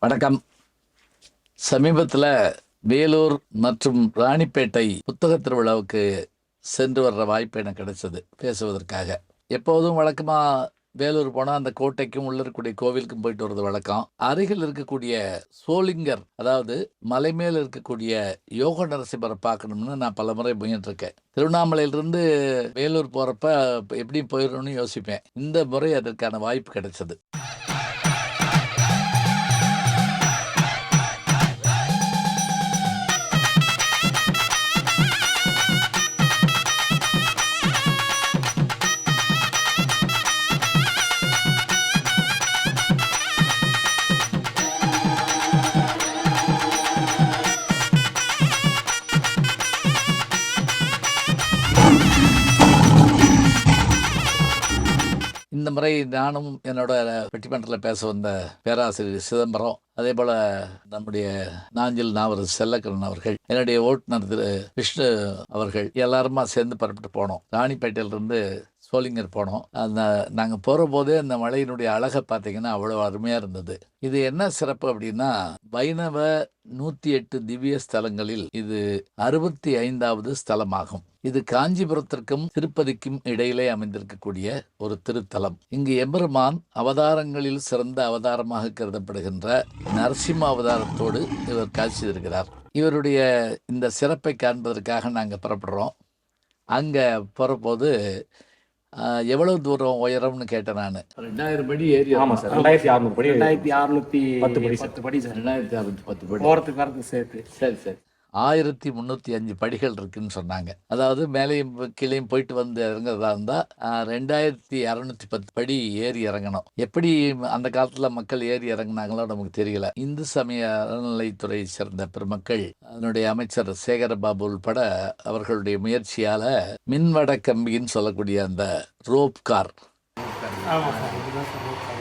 வணக்கம். சமீபத்தில் வேலூர் மற்றும் ராணிப்பேட்டை புத்தக திருவிழாவுக்கு சென்று வர்ற வாய்ப்பு எனக்கு கிடைச்சது பேசுவதற்காக. எப்போதும் வழக்கமாக வேலூர் போனால் அந்த கோட்டைக்கும் உள்ள இருக்கக்கூடிய கோவிலுக்கும் போயிட்டு வர்றது வழக்கம். அருகில் இருக்கக்கூடிய சோளிங்கர், அதாவது மலை மேல் இருக்கக்கூடிய யோக நரசிம்மரை பார்க்கணும்னு நான் பல முறை முயன்றிருக்கேன். திருவண்ணாமலையிலிருந்து வேலூர் போகிறப்ப எப்படி போயிடணும்னு யோசிப்பேன். இந்த முறை அதற்கான வாய்ப்பு கிடைச்சது. இந்த முறை நானும் என்னோட பட்டிமன்றத்தில் பேச வந்த பேராசிரியர் சிதம்பரம், அதே போல நம்முடைய நாஞ்சில் நாவரசு செல்லக்கரன் அவர்கள், என்னுடைய ஓட்டுநர் திரு விஷ்ணு அவர்கள் எல்லாருமா சேர்ந்து புறப்பட்டு போனோம். ராணிப்பேட்டையிலிருந்து சோளிங்கர் போனோம். நாங்கள் போகிற போதே அந்த மலையினுடைய அழகை பார்த்தீங்கன்னா அவ்வளோ அருமையாக இருந்தது. இது என்ன சிறப்பு அப்படின்னா, வைணவ 108 திவ்ய ஸ்தலங்களில் இது 65வது ஸ்தலமாகும். இது காஞ்சிபுரத்திற்கும் திருப்பதிக்கும் இடையிலே அமைந்திருக்கக்கூடிய ஒரு திருத்தலம். இங்கு எம்பெருமான் அவதாரங்களில் சிறந்த அவதாரமாக கருதப்படுகின்ற நரசிம்ம அவதாரத்தோடு இவர் காட்சி தருகிறார். இவருடைய இந்த சிறப்பை காண்பதற்காக நாங்கள் புறப்படுறோம். அங்கே போகிறபோது எவ்வளவு தூரம் உயரம்னு கேட்டேன் நான். 2000 படி ஏறி. ஆமாம் சார், 2600 படி. 2610 படி சார். 2610 படி போகிறதுக்கு வரதுக்கு சேர்த்து. சரி. 1305 படிகள் இருக்குன்னு சொன்னாங்க. அதாவது மேலேயும் கீழேயும் போயிட்டு வந்து இறங்குறதா இருந்தால் 2210 படி ஏறி இறங்கணும். எப்படி அந்த காலத்தில் மக்கள் ஏறி இறங்கினாங்களோ நமக்கு தெரியல. இந்து சமய அறநிலைத்துறை சேர்ந்த பெருமக்கள், அதனுடைய அமைச்சர் சேகரபாபு உள்பட அவர்களுடைய முயற்சியால் மின்வட கம்பின்னு சொல்லக்கூடிய அந்த ரோப் கார், ஆமாம் சார், இதுதான் சார் ரோப் கார்.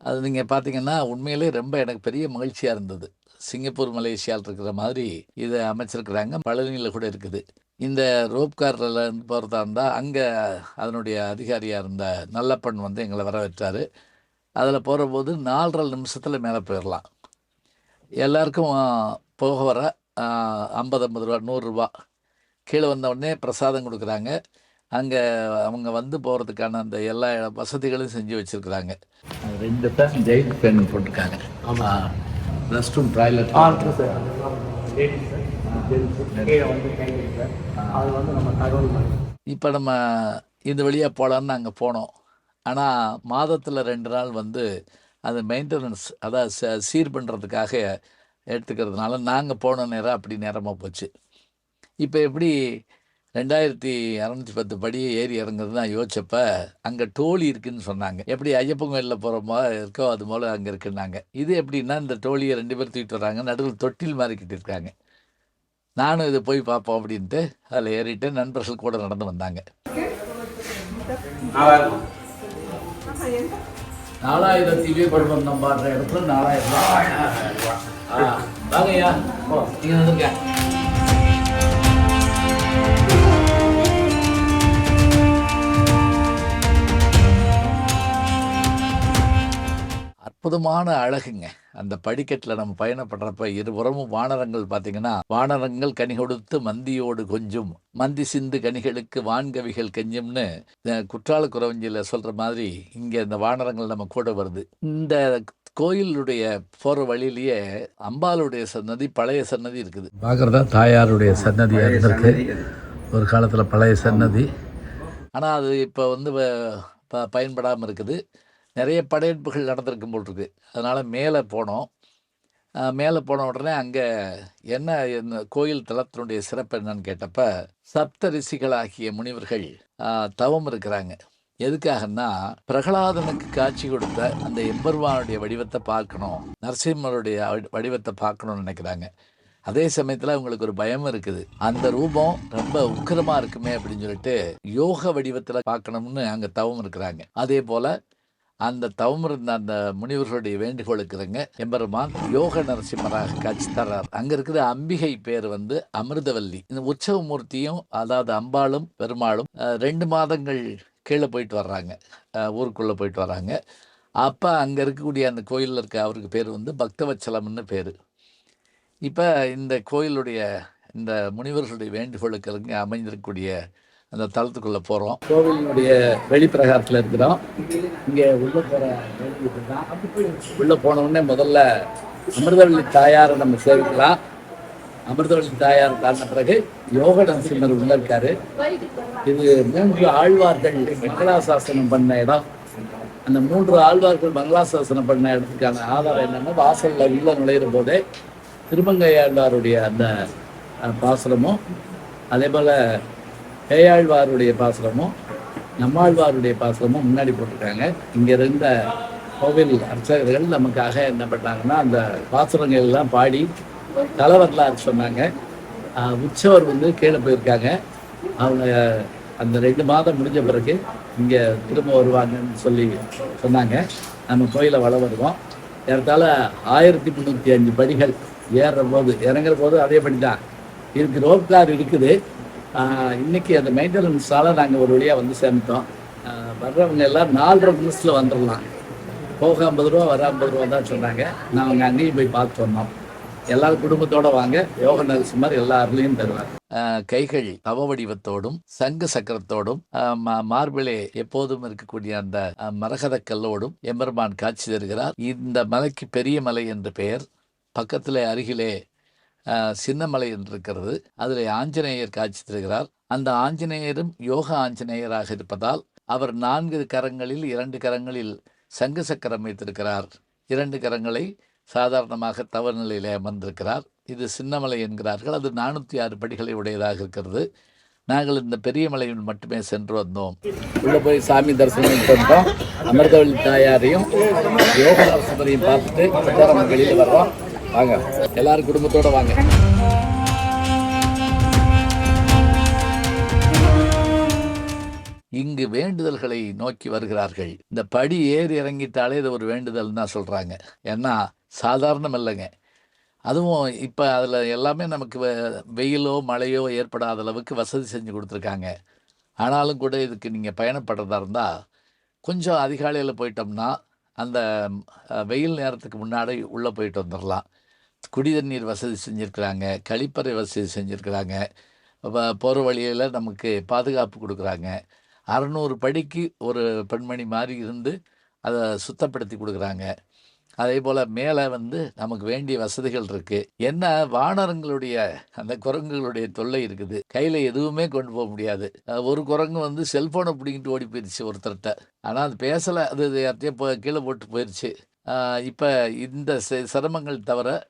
அது நீங்கள் பார்த்தீங்கன்னா உண்மையிலே ரொம்ப எனக்கு பெரிய மகிழ்ச்சியாக இருந்தது. சிங்கப்பூர் மலேசியாவில் இருக்கிற மாதிரி இதை அமைச்சிருக்கிறாங்க. பழனியில் கூட இருக்குது. இந்த ரோப் காரில் போகிறதா இருந்தால் அங்கே அதனுடைய அதிகாரியாக இருந்த நல்லப்பன் வந்து எங்களை வரவேற்றார். அதில் போகிற போது 4.5 நிமிஷத்தில் மேலே போயிடலாம். எல்லாருக்கும் போக வர 50 ரூபா, 100 ரூபா. கீழே வந்த உடனே பிரசாதம் கொடுக்குறாங்க. அங்கே அவங்க வந்து போகிறதுக்கான அந்த எல்லா வசதிகளும் செஞ்சு வச்சுருக்குறாங்க. 2 பேர் ஜெயில் பென் போட்டிருக்காங்க. ஆமாம், ரெஸ்ட் ரூம், டாய்லெட். இப்போ நம்ம இந்த வழியாக போகலான்னு அங்கே போனோம். ஆனால் மாதத்தில் 2 நாள் வந்து அது மெயின்டெனன்ஸ், அதாவது சீர் பண்ணுறதுக்காக எடுத்துக்கிறதுனால நாங்கள் போன நேரம் அப்படி நேரமாக போச்சு. இப்போ எப்படி 2610 படியை ஏறி இறங்குறது நான் யோசிச்சப்ப அங்கே டோலி இருக்குதுன்னு சொன்னாங்க. எப்படி ஐயப்பன் கோயிலில் போகிறோமோ இருக்கோ அது போல் அங்கே இருக்குன்னாங்க. இது எப்படின்னா, இந்த டோலியை 2 பேர் தூக்கிட்டு வராங்க, நடுவில் தொட்டில் மாதிரி கிட்டிருக்காங்க. நானும் இதை போய் பார்ப்போம் அப்படின்ட்டு அதில் ஏறிட்டு நண்பர்கள் கூட நடந்து வந்தாங்க. 4000 படம் நம்ம பாடுற இடத்துல 4000 வாங்கய்யா, நீங்கள் வந்துருக்கேன். அற்புதமான அழகுங்க அந்த படிக்கட்டில் நம்ம பயணப்படுறப்ப. இருபுறமும் வானரங்கள் பார்த்தீங்கன்னா, வானரங்கள் கனி கொடுத்து மந்தியோடு கொஞ்சம், மந்தி சிந்து கனிகளுக்கு வான்கவிகள் கெஞ்சும்னு குற்றால குறவஞ்சியில் சொல்கிற மாதிரி இங்கே இந்த வானரங்கள் நம்ம கூட வருது. இந்த கோயிலுடைய போகிற வழியிலேயே அம்பாளுடைய சன்னதி, பழைய சன்னதி இருக்குது. பார்க்குறதா தாயாருடைய சன்னதியாக இருந்திருக்கு ஒரு காலத்தில், பழைய சன்னதி. ஆனால் அது இப்போ வந்து பயன்படாமல் இருக்குது. நிறைய படையெடுப்புகள் நடந்திருக்கும் போல் இருக்குது. அதனால் மேலே போனோம். மேலே போன உடனே அங்கே என்ன கோயில் தலத்தினுடைய சிறப்பு என்னன்னு கேட்டப்ப, சப்த ரிஷிகளாகிய முனிவர்கள் தவம் இருக்கிறாங்க. எதுக்காகன்னா, பிரகலாதனுக்கு காட்சி கொடுத்த அந்த எம்பெருமானுடைய வடிவத்தை பார்க்கணும், நரசிம்மருடைய வடிவத்தை பார்க்கணும்னு நினைக்கிறாங்க. அதே சமயத்தில் அவங்களுக்கு ஒரு பயம் இருக்குது. அந்த ரூபம் ரொம்ப உக்கிரமாக இருக்குமே அப்படின்னு சொல்லிட்டு யோக வடிவத்தில் பார்க்கணும்னு அங்கே தவம் இருக்கிறாங்க. அதே போல் அந்த தவம் இருந்த அந்த முனிவர்களுடைய வேண்டுகோளுக்கு இறங்க எம்பெருமான் யோக நரசிம்மராக காட்சி தர்றார். அங்க இருக்கிற அம்பிகை பேர் வந்து அமிர்தவல்லி. இந்த உற்சவ மூர்த்தியும் அதாவது அம்பாளும் பெருமாளும் 2 மாதங்கள் கீழே போயிட்டு வர்றாங்க, ஊருக்குள்ள போயிட்டு வர்றாங்க. அப்ப அங்க இருக்கக்கூடிய அந்த கோயில்ல இருக்க அவருக்கு பேர் வந்து பக்தவச்சலம்னு பேரு. இப்ப இந்த கோயிலுடைய இந்த முனிவர்களுடைய வேண்டுகோளுக்கு இறங்க அமைந்திருக்கக்கூடிய அந்த தளத்துக்குள்ள போறோம். கோவிலுடைய வெளிப்பிரகாரத்தில் இருக்கிறோம். இங்க உள்ள போற தான். உள்ள போன உடனே முதல்ல அமிர்தவல்லி தாயாரை நம்ம சேவிக்கலாம். அமிர்தவல்லி தாயார் தாண்ட பிறகு யோக நரசிம்மர் உள்ள இருக்காரு. இது 3 ஆழ்வார்கள் மங்களாசாசனம் பண்ண இடம். அந்த 3 ஆழ்வார்கள் மங்களாசாசனம் பண்ண இடத்துக்கான ஆதாரம் என்னன்னா, வாசல்ல உள்ள நுழையிற போதே திருமங்கையாழ்வாருடைய அந்த பாசுரமும், அதே போல பேயாழ்வாருடைய பாசுரமும் நம்மாழ்வாருடைய பாசுரமும் முன்னாடி போட்டிருக்காங்க. இங்க இருந்த கோவில் அர்ச்சகர்கள் நமக்காக என்ன பண்ணாங்கன்னா, அந்த பாசுரங்கள் எல்லாம் பாடி தலைவரலாறு சொன்னாங்க. உற்சவர் வந்து கீழே போயிருக்காங்க. அவங்க அந்த 2 மாதம் முடிஞ்ச பிறகு இங்கே திரும்ப வருவாங்கன்னு சொல்லி சொன்னாங்க. நம்ம கோயிலை வளம் வருவோம். ஏறத்தாழ 1305 படிகள். ஏறுற போது இறங்குற போது அதே படி தான் இருக்கு. ரோப் கார் இருக்குது. இன்னைக்கு அந்த மெயின்டெனன்ஸால் நாங்கள் ஒரு வழியாக வந்து சேர்ந்துட்டோம். வர்றவங்க எல்லாம் 4.5 நிமிஷத்தில் வந்துடலாம். போக 50 ரூபா, வர 50 ரூபா தான் சொன்னாங்க. நாங்கள் அங்கேயும் போய் பார்த்து வந்தோம். எல்லாரும் குடும்பத்தோட வாங்க, யோக நரசிம்மர் எல்லா அருளையும் தருவார். கைகள் தவ வடிவத்தோடும் சங்கு சக்கரத்தோடும் மார்பிலே எப்போதும் இருக்கக்கூடிய அந்த மரகத கல்லோடும் எம்பெருமான் காட்சி தருகிறார். இந்த மலைக்கு பெரிய மலை என்று பெயர். பக்கத்திலே அருகிலே சின்ன மலை என்று இருக்கிறது. அதில் ஆஞ்சநேயர் காட்சி தருகிறார். அந்த ஆஞ்சநேயரும் யோக ஆஞ்சநேயராக இருப்பதால் அவர் 4 கரங்களில் 2 கரங்களில் சங்கு சக்கரம் வைத்திருக்கிறார். 2 கரங்களை சாதாரணமாக தவ நிலையிலே அமர்ந்திருக்கிறார். இது சின்னமலை என்கிறார்கள். அது 406 படிகளை உடையதாக இருக்கிறது. நாங்கள் இந்த பெரிய மலையில் மட்டுமே சென்று வந்தோம். உள்ள போய் சாமி தரிசனம் பண்ணோம். அமிர்தவல்லி தாயாரையும் யோக நரசிம்மரையும் பார்த்துட்டு நம்ம வெளியில் வர்றோம். வாங்க, எல்லாரும் குடும்பத்தோட வாங்க. இங்கு வேண்டுதல்களை நோக்கி வருகிறார்கள். இந்த படி ஏறி இறங்கிட்டாலே இது ஒரு வேண்டுதல் தான் சொல்றாங்க. ஏன்னா சாதாரணம் இல்லைங்க. அதுவும் இப்போ அதில் எல்லாமே நமக்கு வெயிலோ மழையோ ஏற்படாத அளவுக்கு வசதி செஞ்சு கொடுத்துருக்காங்க. ஆனாலும் கூட இதுக்கு நீங்கள் பயணப்படுறதா இருந்தால் கொஞ்சம் அதிகாலையில் போயிட்டோம்னா அந்த வெயில் நேரத்துக்கு முன்னாடி உள்ளே போயிட்டு வந்துடலாம். குடி தண்ணீர் வசதி செஞ்சுருக்கிறாங்க, கழிப்பறை வசதி செஞ்சுருக்கிறாங்க. போகிற வழியில் நமக்கு பாதுகாப்பு கொடுக்குறாங்க. 600 படிக்கு ஒரு பெண்மணி மாதிரி இருந்து அதை சுத்தப்படுத்தி கொடுக்குறாங்க. அதே போல் மேலே வந்து நமக்கு வேண்டிய வசதிகள் இருக்குது. என்ன வானரங்களுடைய அந்த குரங்குகளுடைய தொல்லை இருக்குது. கையில் எதுவுமே கொண்டு போக முடியாது. ஒரு குரங்கு வந்து செல்ஃபோனை பிடிங்கிட்டு ஓடி போயிடுச்சு ஒருத்தர்கிட்ட. ஆனால் அது பேசலை, அது யார்த்தையும் கீழே போட்டு போயிடுச்சு. இப்போ இந்த சிரமங்கள் தவிர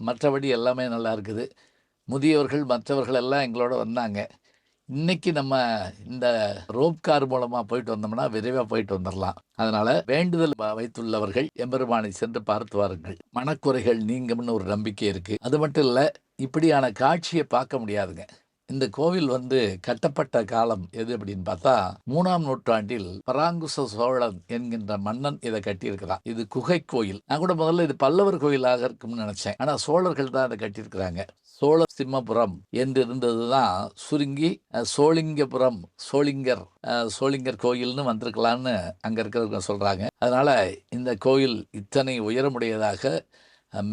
மற்றபடி எல்லாமே நல்லா இருக்குது. முதியவர்கள் மற்றவர்கள் எல்லாம் எங்களோட வந்தாங்க. இன்னைக்கு நம்ம இந்த ரோப் கார் மூலமாக போயிட்டு வந்தோம்னா விரைவாக போயிட்டு வந்துடலாம். அதனால் வேண்டுதல் வைத்துள்ளவர்கள் எம்பெருமானை சென்று பார்த்து வாருங்கள். மனக்குறைகள் நீங்கும்னு ஒரு நம்பிக்கை இருக்குது. அது மட்டும் இல்லை, இப்படியான காட்சியை பார்க்க முடியாதுங்க. இந்த கோவில் வந்து கட்டப்பட்ட காலம் எது அப்படின்னு பார்த்தா 3ஆம் நூற்றாண்டில் பராங்குச சோழன் என்கின்ற மன்னன் இதை கட்டியிருக்கிறான். இது குகை கோயில். நான் கூட முதல்ல இது பல்லவர் கோயிலாக இருக்கும்னு நினைச்சேன். ஆனா சோழர்கள் தான் அதை கட்டியிருக்கிறாங்க. சோழ சிம்மபுரம் என்று இருந்ததுதான் சுருங்கி சோழிங்கபுரம், சோழிங்கர் கோயில்னு வந்திருக்கலான்னு அங்க இருக்கிறவங்க சொல்றாங்க. அதனால இந்த கோயில் இத்தனை உயரமுடையதாக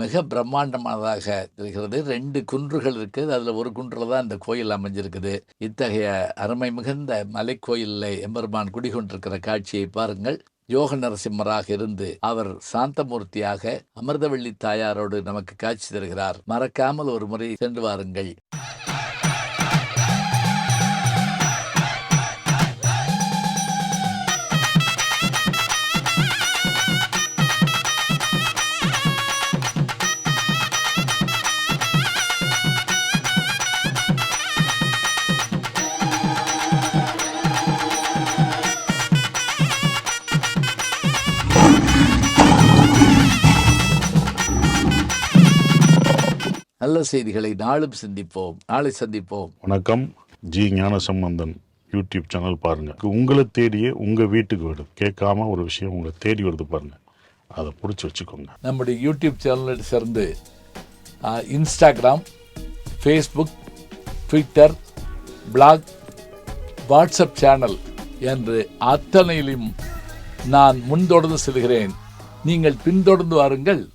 மிக பிரம்மாண்டமானதாக இருக்கிறது. 2 குன்றுகள் இருக்குது. அதில் ஒரு குன்றில் தான் இந்த கோயில் அமைஞ்சிருக்குது. இத்தகைய அருமை மிகுந்த மலைக்கோயிலில் எம்பெருமான் குடிகொண்டிருக்கிற காட்சியை பாருங்கள். யோக நரசிம்மராக இருந்து அவர் சாந்தமூர்த்தியாக அமிர்தவல்லி தாயாரோடு நமக்கு காட்சி தருகிறார். மறக்காமல் ஒரு முறை சென்று வாருங்கள். நல்ல செய்திகளை நாளும் சிந்திப்போம். நாளை சந்திப்போம். வணக்கம். ஜி ஞானசம்பந்தன் யூடியூப் சேனல் பாருங்கள். உங்களை தேடியே உங்கள் வீட்டுக்கு வருது. கேட்காம ஒரு விஷயம் உங்களை தேடி வருது பாருங்கள், அதை பிடிச்சி வச்சுக்கோங்க. நம்முடைய யூடியூப் சேனலை சேர்ந்து Instagram, Facebook, Twitter, blog, WhatsApp channel என்று அத்தனையிலும் நான் முன்தொடர்ந்து செல்கிறேன். நீங்கள் பின்தொடர்ந்து வாருங்கள்.